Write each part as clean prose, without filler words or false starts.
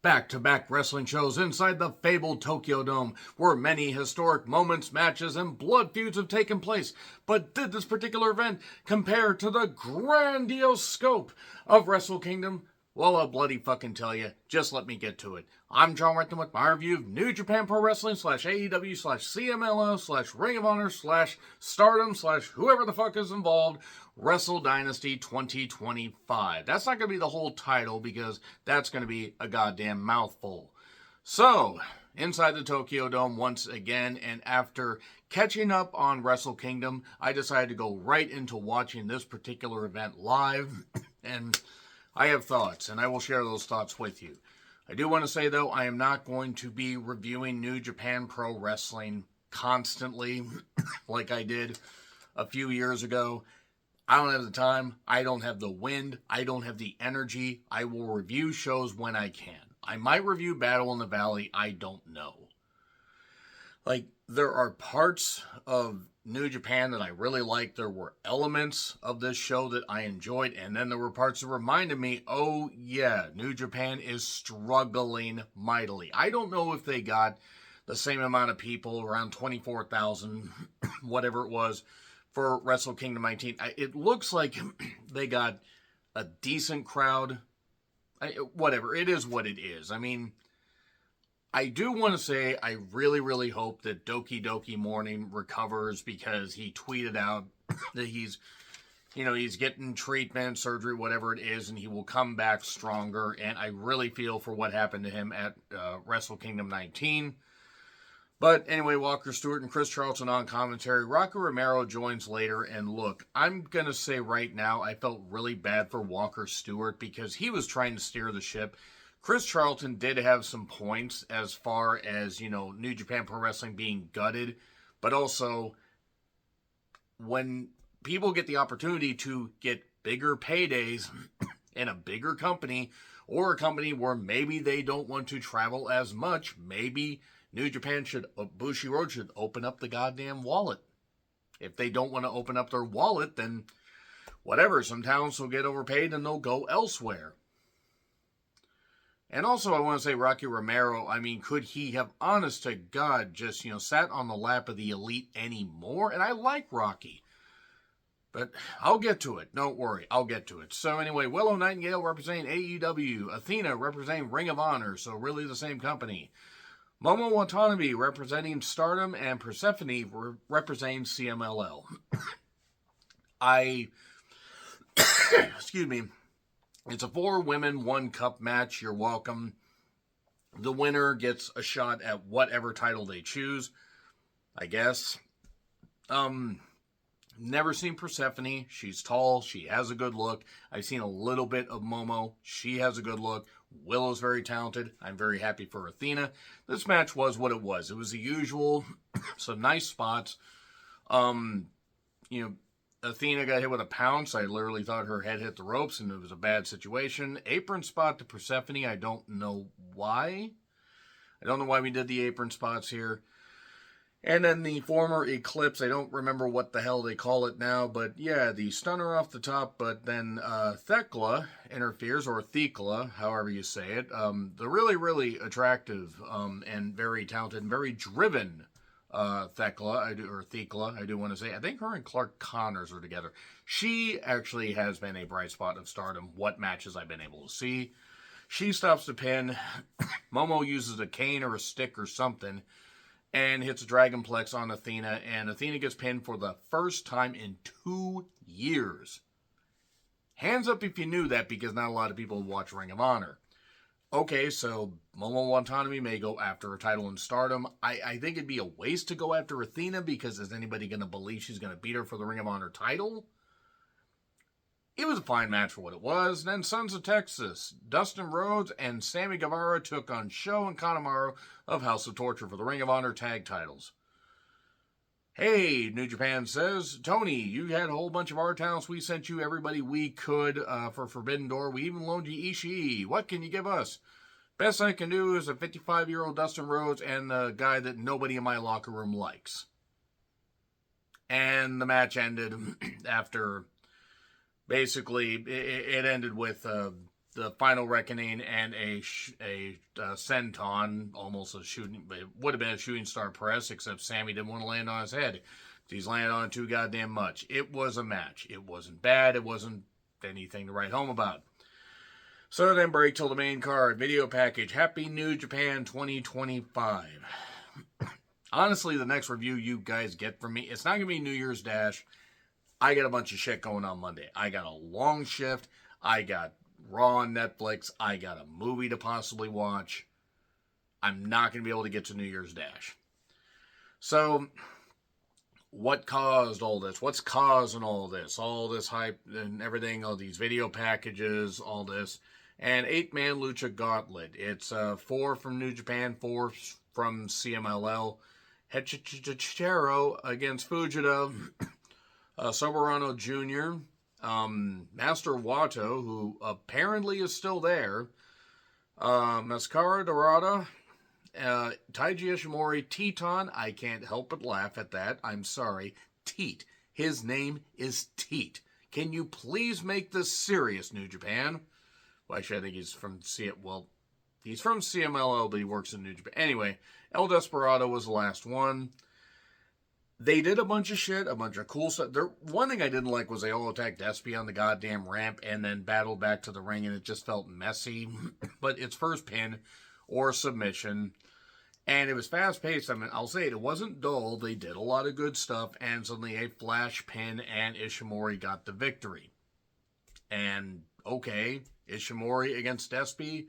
Back-to-back wrestling shows inside the fabled Tokyo Dome, where many historic moments, matches, and blood feuds have taken place. But did this particular event compare to the grandiose scope of Wrestle Kingdom? Well, I'll bloody fucking tell you. Just let me get to it. I'm John Renton with my review of New Japan Pro Wrestling / AEW / CMLL / Ring of Honor / Stardom / whoever the fuck is involved. Wrestle Dynasty 2025. That's not going to be the whole title because that's going to be a goddamn mouthful. So, inside the Tokyo Dome once again, and after catching up on Wrestle Kingdom, I decided to go right into watching this particular event live, and I have thoughts, and I will share those thoughts with you. I do want to say, though, I am not going to be reviewing New Japan Pro Wrestling constantly like I did a few years ago. I don't have the time. I don't have the wind. I don't have the energy. I will review shows when I can. I might review Battle in the Valley. I don't know. Like, there are parts of New Japan that I really liked. There were elements of this show that I enjoyed. And then there were parts that reminded me, oh yeah, New Japan is struggling mightily. I don't know if they got the same amount of people, around 24,000, whatever it was, for Wrestle Kingdom 19. It looks like they got a decent crowd. Whatever, it is what it is. I mean, I do want to say I really, really hope that Doki Doki Morning recovers, because he tweeted out that he's getting treatment, surgery, whatever it is, and he will come back stronger. And I really feel for what happened to him at Wrestle Kingdom 19. But anyway, Walker Stewart and Chris Charlton on commentary. Rocky Romero joins later, and look, I'm going to say right now, I felt really bad for Walker Stewart because he was trying to steer the ship. Chris Charlton did have some points as far as, New Japan Pro Wrestling being gutted, but also when people get the opportunity to get bigger paydays in a bigger company, or a company where maybe they don't want to travel as much, maybe New Japan Bushiroad should open up the goddamn wallet. If they don't want to open up their wallet, then whatever, some talents will get overpaid and they'll go elsewhere. And also, I want to say Rocky Romero, I mean, could he have, honest to God, just, sat on the lap of the elite anymore? And I like Rocky. But I'll get to it. Don't worry. I'll get to it. So anyway, Willow Nightingale representing AEW. Athena representing Ring of Honor. So really the same company. Momo Watanabe representing Stardom, and Persephone representing CMLL. Excuse me. It's a 4-women, 1-cup match. You're welcome. The winner gets a shot at whatever title they choose, I guess. Never seen Persephone. She's tall. She has a good look. I've seen a little bit of Momo. She has a good look. Willow's very talented. I'm very happy for Athena. This match was what it was. It was the usual. Some nice spots. Athena got hit with a pounce. I literally thought her head hit the ropes, and it was a bad situation. Apron spot to Persephone. I don't know why. I don't know why we did the apron spots here. And then the former Eclipse, I don't remember what the hell they call it now, but yeah, the stunner off the top, but then Thekla interferes, or Thekla, however you say it. The really, really attractive and very talented and very driven Thekla, I do want to say. I think her and Clark Connors are together. She actually has been a bright spot of Stardom, what matches I've been able to see. She stops the pin. Momo uses a cane or a stick or something, and hits a Dragonplex on Athena, and Athena gets pinned for the first time in 2 years. Hands up if you knew that, because not a lot of people watch Ring of Honor. Okay, so Momo Watanabe may go after a title in Stardom. I think it'd be a waste to go after Athena, because is anybody going to believe she's going to beat her for the Ring of Honor title? It was a fine match for what it was. Then Sons of Texas, Dustin Rhodes and Sammy Guevara took on Sho and Kanemaru of House of Torture for the Ring of Honor tag titles. Hey, New Japan says, Tony, you had a whole bunch of our talents. We sent you everybody we could for Forbidden Door. We even loaned you Ishii. What can you give us? Best I can do is a 55-year-old Dustin Rhodes and the guy that nobody in my locker room likes. And the match ended after... Basically, it ended with the final reckoning and a senton, almost a shooting, it would have been a shooting star press, except Sammy didn't want to land on his head. He's landed on it too goddamn much. It was a match. It wasn't bad. It wasn't anything to write home about. So then break till the main card. Video package. Happy New Japan 2025. Honestly, the next review you guys get from me, it's not going to be New Year's Dash. I got a bunch of shit going on Monday. I got a long shift. I got Raw on Netflix. I got a movie to possibly watch. I'm not going to be able to get to New Year's Dash. So, what caused all this? What's causing all this? All this hype and everything, all these video packages, all this. And 8-man Lucha Gauntlet. It's 4 from New Japan, 4 from CMLL. Hechicero against Fujita. Soberano Jr., Master Wato, who apparently is still there, Mascara Dorada, Taiji Ishimori, Teton. I can't help but laugh at that. I'm sorry. Teat. His name is Teat. Can you please make this serious, New Japan? Well, actually, I think he's from he's from CMLL, but he works in New Japan. Anyway, El Desperado was the last one. They did a bunch of shit, a bunch of cool stuff. One thing I didn't like was they all attacked Despy on the goddamn ramp and then battled back to the ring, and it just felt messy. But it's first pin or submission, and it was fast-paced. I mean, I'll say it wasn't dull. They did a lot of good stuff, and suddenly a flash pin, and Ishimori got the victory. And, okay, Ishimori against Despy,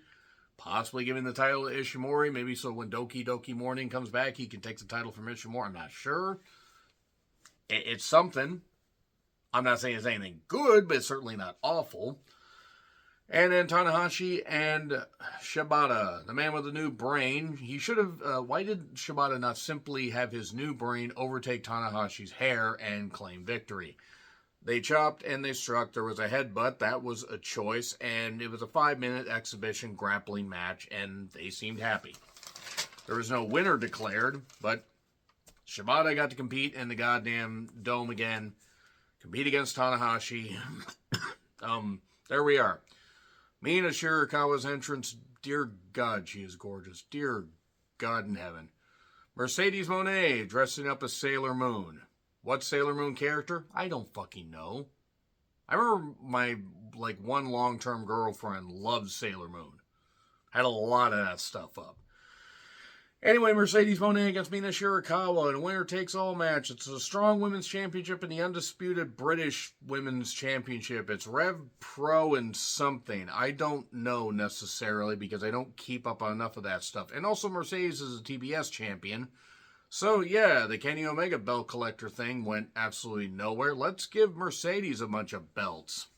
possibly giving the title to Ishimori, maybe so when Doki Doki Morning comes back, he can take the title from Ishimori. I'm not sure. It's something. I'm not saying it's anything good, but it's certainly not awful. And then Tanahashi and Shibata, the man with the new brain. He should have... why did Shibata not simply have his new brain overtake Tanahashi's hair and claim victory? They chopped and they struck. There was a headbutt. That was a choice. And it was a 5-minute exhibition grappling match, and they seemed happy. There was no winner declared, but Shibata got to compete in the goddamn dome again. Compete against Tanahashi. There we are. Mina Shirakawa's entrance. Dear God, she is gorgeous. Dear God in heaven. Mercedes Moné dressing up as Sailor Moon. What Sailor Moon character? I don't fucking know. I remember my, one long-term girlfriend loved Sailor Moon. Had a lot of that stuff up. Anyway, Mercedes Moné against Mina Shirakawa in a winner-takes-all match. It's a strong women's championship and the undisputed British women's championship. It's Rev Pro and something. I don't know necessarily because I don't keep up on enough of that stuff. And also Mercedes is a TBS champion. So, yeah, the Kenny Omega belt collector thing went absolutely nowhere. Let's give Mercedes a bunch of belts.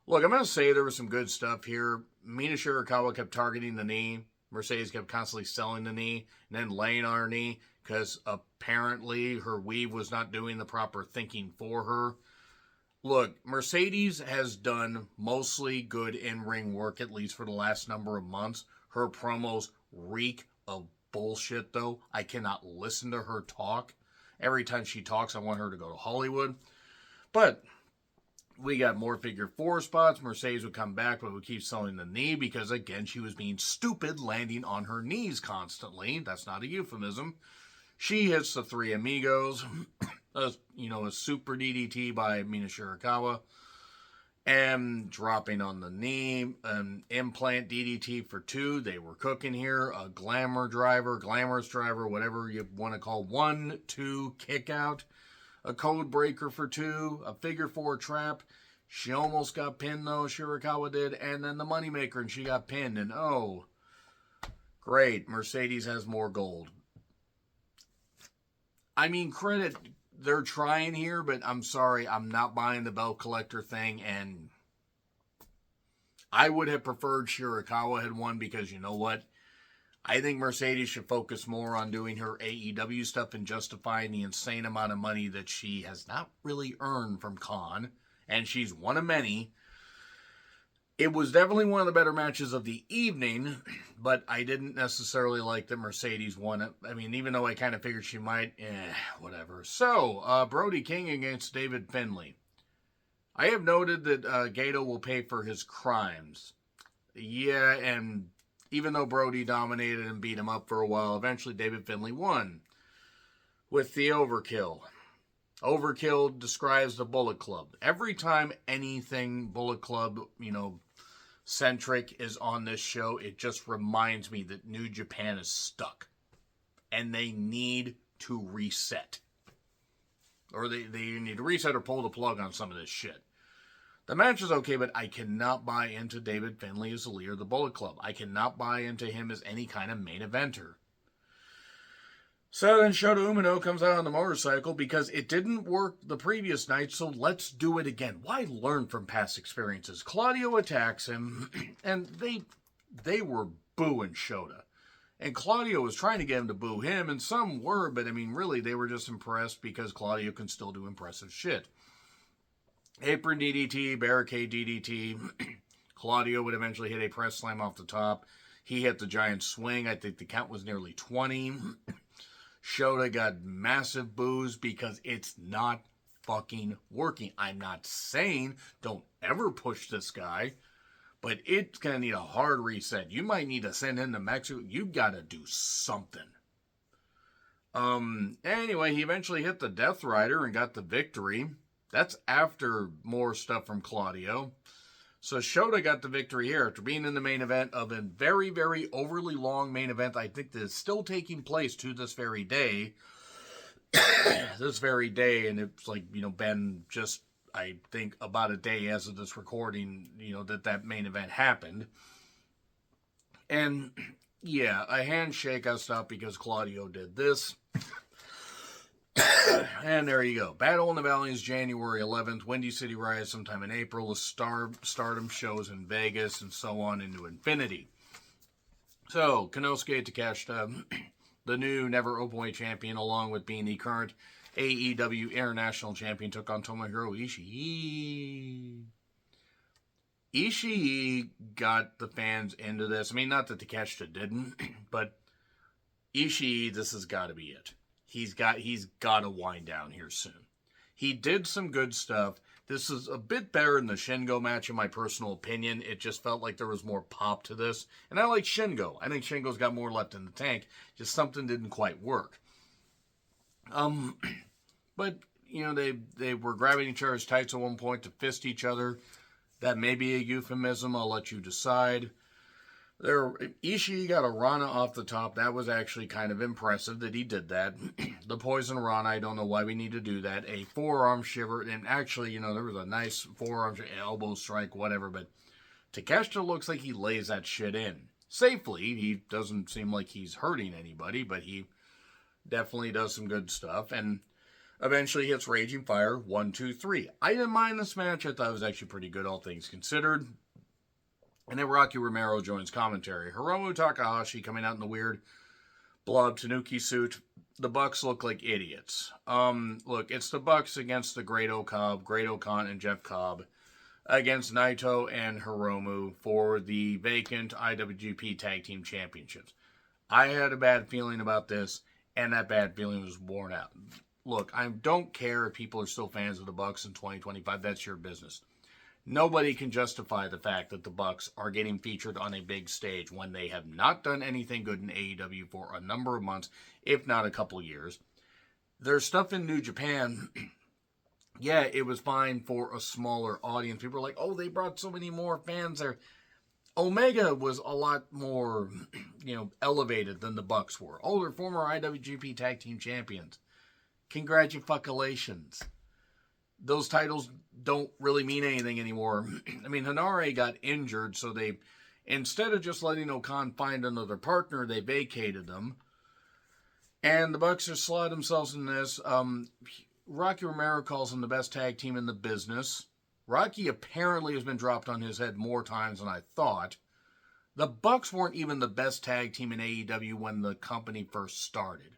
Look, I'm going to say there was some good stuff here. Mina Shirakawa kept targeting the knee. Mercedes kept constantly selling the knee and then laying on her knee because apparently her weave was not doing the proper thinking for her. Look, Mercedes has done mostly good in-ring work, at least for the last number of months. Her promos reek of bullshit, though. I cannot listen to her talk. Every time she talks, I want her to go to Hollywood. But we got more figure 4 spots. Mercedes would come back, but would keep selling the knee because, again, she was being stupid, landing on her knees constantly. That's not a euphemism. She hits the Three Amigos. A super DDT by Mina Shirakawa. And dropping on the knee. An implant DDT for 2. They were cooking here. A glamorous driver, whatever you want to call 1-2 kick out. A code breaker for 2, a figure 4 trap. She almost got pinned, though, Shirakawa did, and then the moneymaker, and she got pinned, and oh, great, Mercedes has more gold. I mean, credit, they're trying here, but I'm sorry, I'm not buying the belt collector thing, and I would have preferred Shirakawa had won, because you know what? I think Mercedes should focus more on doing her AEW stuff and justifying the insane amount of money that she has not really earned from Khan. And she's one of many. It was definitely one of the better matches of the evening, but I didn't necessarily like that Mercedes won it. I mean, even though I kind of figured she might, whatever. So, Brody King against David Finlay. I have noted that Gato will pay for his crimes. Yeah, and even though Brody dominated and beat him up for a while, eventually David Finlay won with the Overkill. Overkill describes the Bullet Club. Every time anything Bullet Club, centric is on this show, it just reminds me that New Japan is stuck. And they need to reset. Or they need to reset or pull the plug on some of this shit. The match is okay, but I cannot buy into David Finlay as the leader of the Bullet Club. I cannot buy into him as any kind of main eventer. So then Shota Umino comes out on the motorcycle because it didn't work the previous night, so let's do it again. Why learn from past experiences? Claudio attacks him, and they were booing Shota. And Claudio was trying to get him to boo him, and some were, but really they were just impressed because Claudio can still do impressive shit. Apron DDT, barricade DDT. Claudio would eventually hit a press slam off the top. He hit the giant swing. I think the count was nearly 20. Shota got massive boos because it's not fucking working. I'm not saying don't ever push this guy, but it's going to need a hard reset. You might need to send him to Mexico. You got to do something. Anyway, he eventually hit the Death Rider and got the victory. That's after more stuff from Claudio. So Shota got the victory here after being in the main event of a very, very overly long main event. I think that is still taking place to this very day. And it's been just, I think, about a day as of this recording, that main event happened. And, yeah, a handshake got stopped because Claudio did this. And there you go. Battle in the Valley is January 11th. Windy City Rise sometime in April. The Stardom shows in Vegas and so on into infinity. So, Konosuke Takeshita, the new Never Openweight champion, along with being the current AEW International Champion, took on Tomohiro Ishii. Ishii got the fans into this. Not that Takeshita didn't, but Ishii, this has got to be it. He's got to wind down here soon. He did some good stuff. This is a bit better than the Shingo match, in my personal opinion. It just felt like there was more pop to this. And I like Shingo. I think Shingo's got more left in the tank. Just something didn't quite work. But, they were grabbing each other's tights at one point to fist each other. That may be a euphemism. I'll let you decide. Ishii got a Rana off the top. That was actually kind of impressive that he did that. The Poison Rana, I don't know why we need to do that. A forearm shiver, and actually, there was a nice forearm elbow strike, whatever, but Takeshita looks like he lays that shit in. Safely. He doesn't seem like he's hurting anybody, but he definitely does some good stuff, and eventually hits Raging Fire, 1, 2, 3. I didn't mind this match. I thought it was actually pretty good, all things considered. And then Rocky Romero joins commentary. Hiromu Takahashi coming out in the weird blob Tanuki suit. The Bucks look like idiots. Look, it's the Bucks against the Great O'Khan and Jeff Cobb against Naito and Hiromu for the vacant IWGP Tag Team Championships. I had a bad feeling about this, and that bad feeling was worn out. Look, I don't care if people are still fans of the Bucks in 2025. That's your business. Nobody can justify the fact that the Bucks are getting featured on a big stage when they have not done anything good in AEW for a number of months, if not a couple years. There's stuff in New Japan. Yeah, it was fine for a smaller audience. People are like, oh, they brought so many more fans there. Omega was a lot more, elevated than the Bucks were. Oh, they're former IWGP Tag Team Champions. Congratulations. Those titles don't really mean anything anymore. Hanare got injured, so they, instead of just letting O'Khan find another partner, they vacated them. And the Bucks just slot themselves in this. Rocky Romero calls them the best tag team in the business. Rocky apparently has been dropped on his head more times than I thought. The Bucks weren't even the best tag team in AEW when the company first started.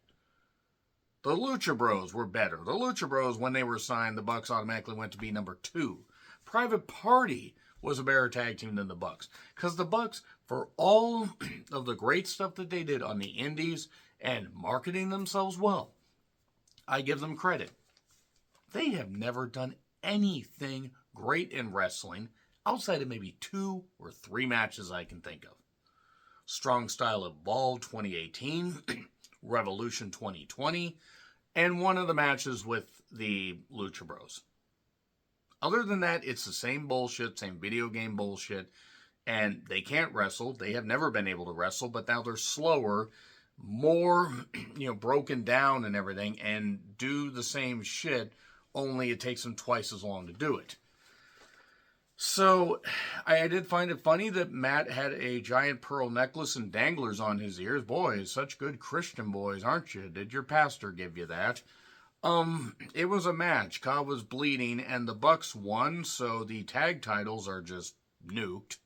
The Lucha Bros were better. The Lucha Bros, when they were signed, the Bucks automatically went to be number 2. Private Party was a better tag team than the Bucks. Because the Bucks, for all of the great stuff that they did on the indies and marketing themselves well, I give them credit. They have never done anything great in wrestling, outside of maybe 2 or 3 matches I can think of. Strong Style Evolved 2018, Revolution 2020, and one of the matches with the Lucha Bros. Other than that, it's the same bullshit, same video game bullshit, and they can't wrestle. They have never been able to wrestle, but now they're slower, more, broken down and everything, and do the same shit, only it takes them twice as long to do it. So, I did find it funny that Matt had a giant pearl necklace and danglers on his ears. Boys, such good Christian boys, aren't you? Did your pastor give you that? It was a match. Cobb was bleeding, and the Bucks won, so the tag titles are just nuked.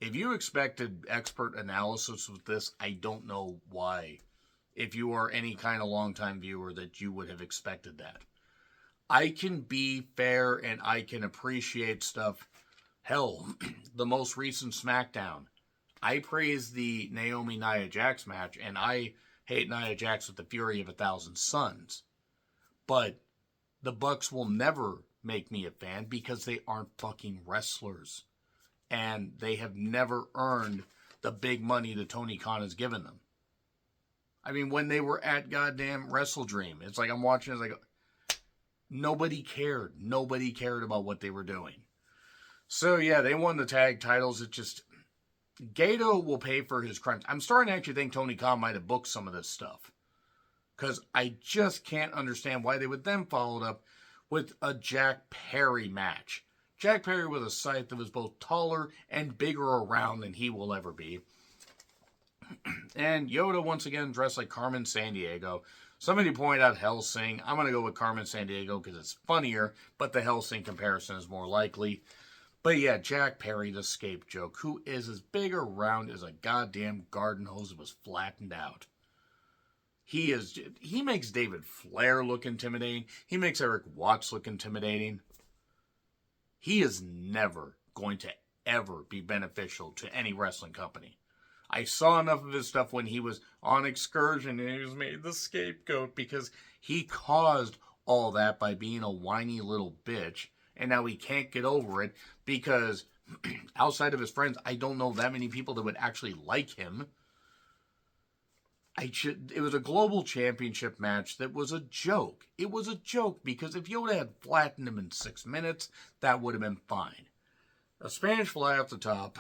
If you expected expert analysis with this, I don't know why. If you are any kind of longtime viewer, that you would have expected that. I can be fair and I can appreciate stuff. Hell, the most recent SmackDown. I praise the Naomi-Nia Jax match, and I hate Nia Jax with the fury of 1,000 suns. But the Bucks will never make me a fan because they aren't fucking wrestlers. And they have never earned the big money that Tony Khan has given them. I mean, when they were at goddamn Wrestle Dream, it's like I'm watching, it's like, nobody cared. Nobody cared about what they were doing. So, yeah, they won the tag titles. It just, Gato will pay for his crimes. I'm starting to actually think Tony Khan might have booked some of this stuff. Because I just can't understand why they would then follow it up with a Jack Perry match. Jack Perry with a scythe that was both taller and bigger around than he will ever be. And Yoda once again dressed like Carmen Sandiego. Somebody pointed out Hellsing. I'm going to go with Carmen Sandiego because it's funnier, but the Hellsing comparison is more likely. But yeah, Jack Perry, the scape joke, who is as big around as a goddamn garden hose that was flattened out. He makes David Flair look intimidating. He makes Eric Watts look intimidating. He is never going to ever be beneficial to any wrestling company. I saw enough of his stuff when he was on excursion and he was made the scapegoat because he caused all that by being a whiny little bitch. And now he can't get over it because outside of his friends, I don't know that many people that would actually like him. It was a global championship match that was a joke. It was a joke because if Yoda had flattened him in 6 minutes, that would have been fine. A Spanish fly off the top,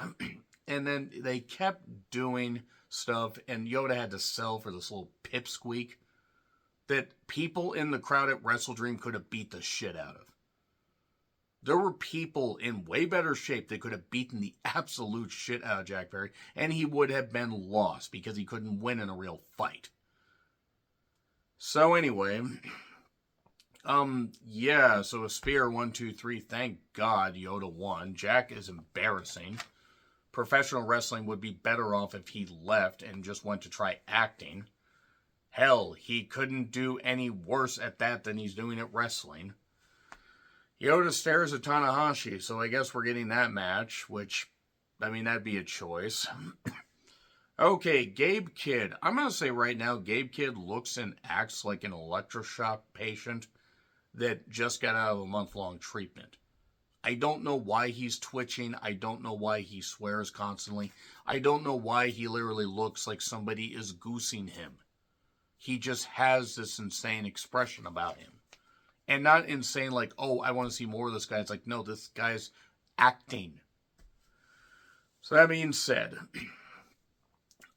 and then they kept doing stuff, and Yoda had to sell for this little pipsqueak that people in the crowd at Wrestle Dream could have beat the shit out of. There were people in way better shape that could have beaten the absolute shit out of Jack Perry, and he would have been lost because he couldn't win in a real fight. So anyway, so a spear, 1, 2, 3, thank God Yoda won. Jack is embarrassing. Professional wrestling would be better off if he left and just went to try acting. Hell, he couldn't do any worse at that than he's doing at wrestling. Yoda stares at Tanahashi, so I guess we're getting that match, which, I mean, that'd be a choice. Okay, Gabe Kidd. I'm going to say right now, Gabe Kidd looks and acts like an electroshock patient that just got out of a month-long treatment. I don't know why he's twitching. I don't know why he swears constantly. I don't know why he literally looks like somebody is goosing him. He just has this insane expression about him. And not insane like, oh, I want to see more of this guy. It's like, no, this guy's acting. So that being said,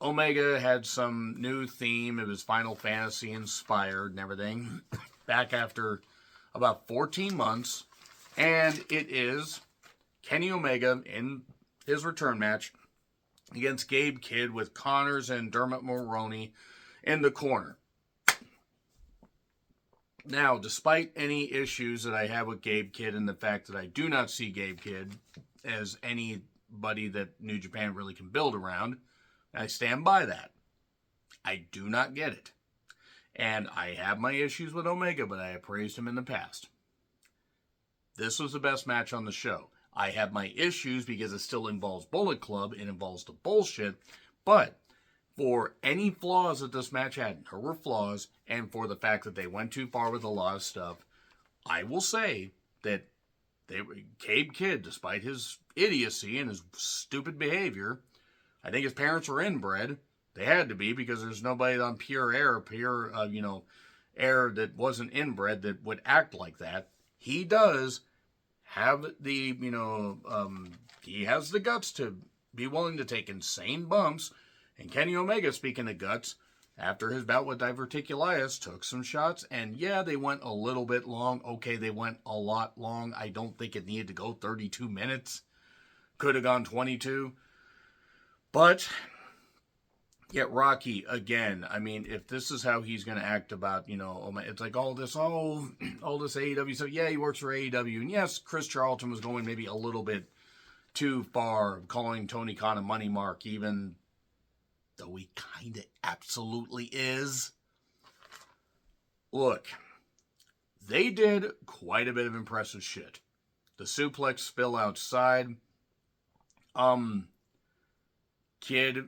Omega had some new theme. It was Final Fantasy inspired and everything. Back after about 14 months. And it is Kenny Omega in his return match against Gabe Kidd with Connors and Dermot Mulroney in the corner. Now, despite any issues that I have with Gabe Kidd and the fact that I do not see Gabe Kidd as anybody that New Japan really can build around, I stand by that. I do not get it. And I have my issues with Omega, but I have praised him in the past. This was the best match on the show. I have my issues because it still involves Bullet Club, it involves the bullshit, but for any flaws that this match had, there were flaws, and for the fact that they went too far with a lot of stuff, I will say that Gabe Kidd, despite his idiocy and his stupid behavior, I think his parents were inbred. They had to be, because there's nobody on pure air that wasn't inbred that would act like that. He does have the, he has the guts to be willing to take insane bumps. And Kenny Omega, speaking of guts, after his bout with diverticulitis, took some shots. And yeah, they went a little bit long. Okay, they went a lot long. I don't think it needed to go 32 minutes. Could have gone 22. But yet Rocky, again, I mean, if this is how he's going to act about, it's like all this AEW stuff. Yeah, he works for AEW. And yes, Chris Charlton was going maybe a little bit too far, calling Tony Khan a money mark, even though he kind of absolutely is. Look, they did quite a bit of impressive shit. The suplex spill outside. Kid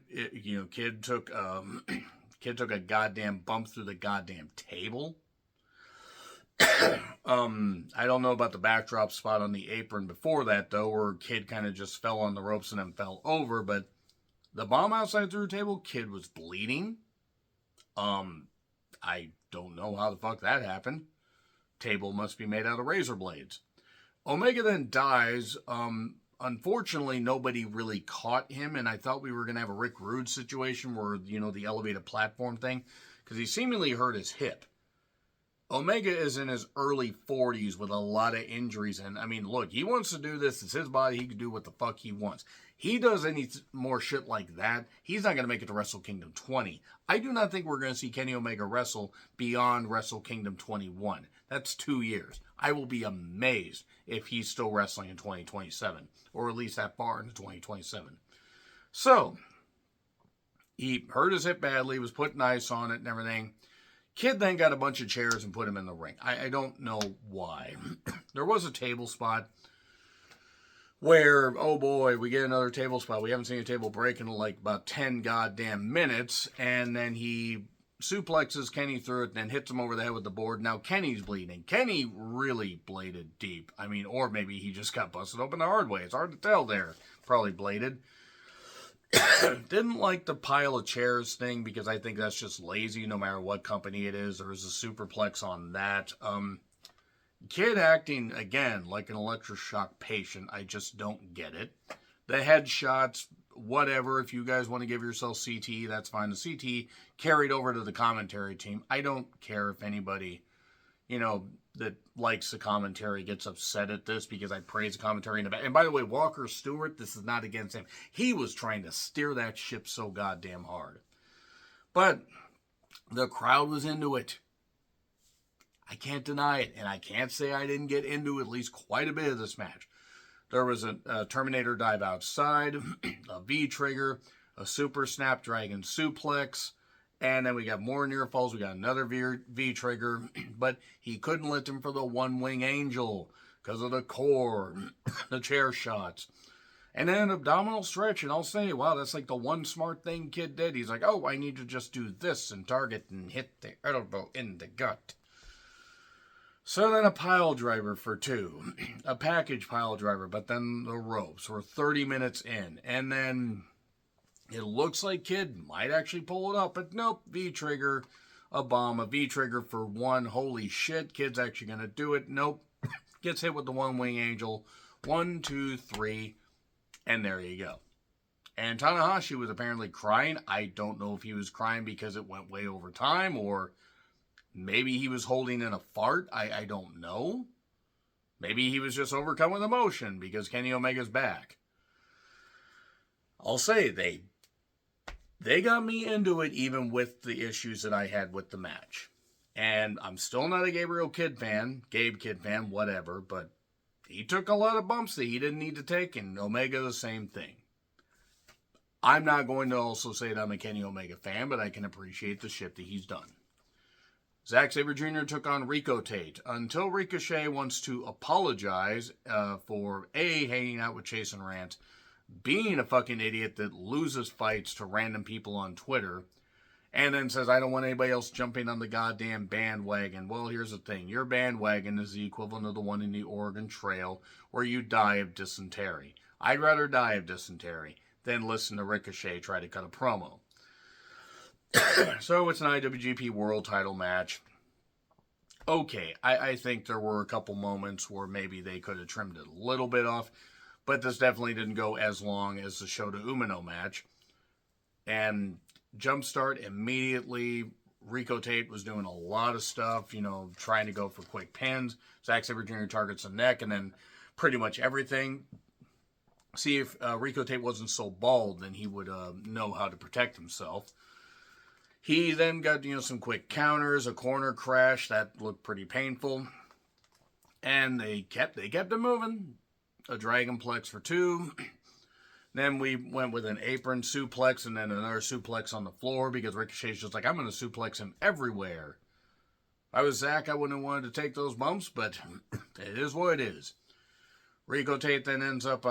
took a goddamn bump through the goddamn table. I don't know about the backdrop spot on the apron before that, though, where Kid kind of just fell on the ropes and then fell over. But the bomb outside through the table, Kid was bleeding. I don't know how the fuck that happened. Table must be made out of razor blades. Omega then dies. Unfortunately, nobody really caught him, and I thought we were going to have a Rick Rude situation where, the elevated platform thing, because he seemingly hurt his hip. Omega is in his early 40s with a lot of injuries, and, I mean, look, he wants to do this. It's his body. He can do what the fuck he wants. He does any more shit like that, he's not going to make it to Wrestle Kingdom 20. I do not think we're going to see Kenny Omega wrestle beyond Wrestle Kingdom 21. That's 2 years. I will be amazed if he's still wrestling in 2027, or at least that far into 2027. So, he hurt his hip badly, was putting ice on it and everything. Kid then got a bunch of chairs and put him in the ring. I don't know why. There was a table spot where, oh boy, we get another table spot. We haven't seen a table break in like about 10 goddamn minutes. And then he suplexes Kenny through it and then hits him over the head with the board. Now Kenny's bleeding. Kenny really bladed deep. I mean, or maybe he just got busted open the hard way. It's hard to tell there. Probably bladed. Didn't like the pile of chairs thing, because I think that's just lazy no matter what company it is. There was a superplex on that. Kid acting, again, like an electroshock patient. I just don't get it. The headshots, whatever. If you guys want to give yourself CT, that's fine. The CT carried over to the commentary team. I don't care if anybody, that likes the commentary gets upset at this, because I praise the commentary in the back. And by the way, Walker Stewart, this is not against him. He was trying to steer that ship so goddamn hard. But the crowd was into it. I can't deny it, and I can't say I didn't get into at least quite a bit of this match. There was a Terminator dive outside, a V-trigger, a super Snapdragon suplex, and then we got more near falls. We got another V-trigger, but he couldn't lift him for the one-wing angel because of the core, the chair shots. And then an abdominal stretch, and I'll say, wow, that's like the one smart thing Kid did. He's like, oh, I need to just do this and target and hit the elbow in the gut. So then a pile driver for 2. A package pile driver, but then the ropes. We're 30 minutes in. And then it looks like Kid might actually pull it up, but nope. V-trigger, a bomb, a V-trigger for 1. Holy shit, Kid's actually going to do it. Nope. Gets hit with the one-wing angel. 1, 2, 3. And there you go. And Tanahashi was apparently crying. I don't know if he was crying because it went way over time, or maybe he was holding in a fart. I don't know. Maybe he was just overcome with emotion because Kenny Omega's back. I'll say they got me into it even with the issues that I had with the match. And I'm still not a Gabe Kidd fan, whatever, but he took a lot of bumps that he didn't need to take, and Omega the same thing. I'm not going to also say that I'm a Kenny Omega fan, but I can appreciate the shit that he's done. Zack Sabre Jr. took on Rico Tate until Ricochet wants to apologize for A, hanging out with Chase and Rant, being a fucking idiot that loses fights to random people on Twitter, And then says, I don't want anybody else jumping on the goddamn bandwagon. Well, here's the thing. Your bandwagon is the equivalent of the one in the Oregon Trail where you die of dysentery. I'd rather die of dysentery than listen to Ricochet try to cut a promo. So it's an IWGP World title match. Okay, I think there were a couple moments where maybe they could have trimmed it a little bit off, but this definitely didn't go as long as the Shota Umino match. And Jumpstart immediately, Rico Tate was doing a lot of stuff, trying to go for quick pins. Zack Sabre Jr. targets the neck, and then pretty much everything. See, if Rico Tate wasn't so bald, then he would know how to protect himself. He then got, some quick counters, a corner crash that looked pretty painful. And they kept it moving. A Dragonplex for 2. Then we went with an apron suplex and then another suplex on the floor because Ricochet's just like, I'm going to suplex him everywhere. If I was Zack, I wouldn't have wanted to take those bumps, but it is what it is. Rico Tate then ends up,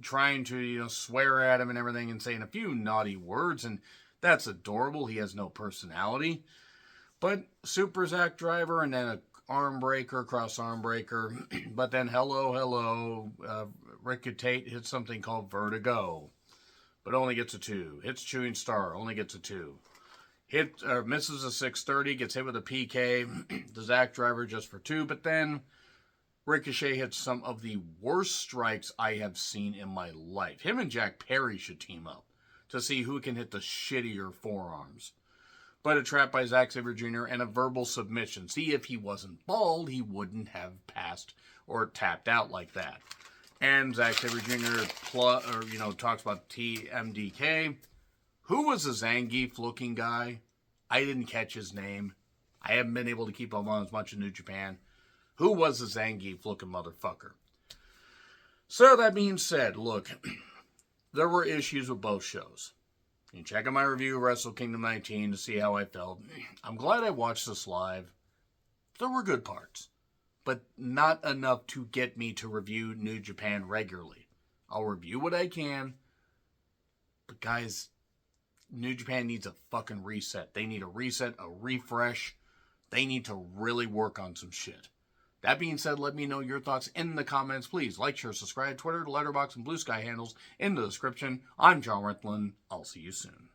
trying to, swear at him and everything and saying a few naughty words, and that's adorable. He has no personality. But Super Zack Driver and then a cross arm breaker. But then hello. Rico Tate hits something called Vertigo, but only gets a 2. Hits Chewing Star, only gets a 2. Misses a 630, gets hit with a PK. The Zack Driver just for 2, but then Ricochet hits some of the worst strikes I have seen in my life. Him and Jack Perry should team up to see who can hit the shittier forearms. But a trap by Zack Sabre Jr. and a verbal submission. See, if he wasn't bald, he wouldn't have passed or tapped out like that. And Zack Sabre Jr. talks about TMDK. Who was the Zangief-looking guy? I didn't catch his name. I haven't been able to keep up on as much in New Japan. Who was the Zangief-looking motherfucker? So that being said, look, there were issues with both shows. You can check out my review of Wrestle Kingdom 19 to see how I felt. I'm glad I watched this live. There were good parts, but not enough to get me to review New Japan regularly. I'll review what I can, but guys, New Japan needs a fucking reset. They need a reset, a refresh. They need to really work on some shit. That being said, let me know your thoughts in the comments. Please like, share, subscribe, Twitter, Letterboxd, and Blue Sky handles in the description. I'm John Rentlin. I'll see you soon.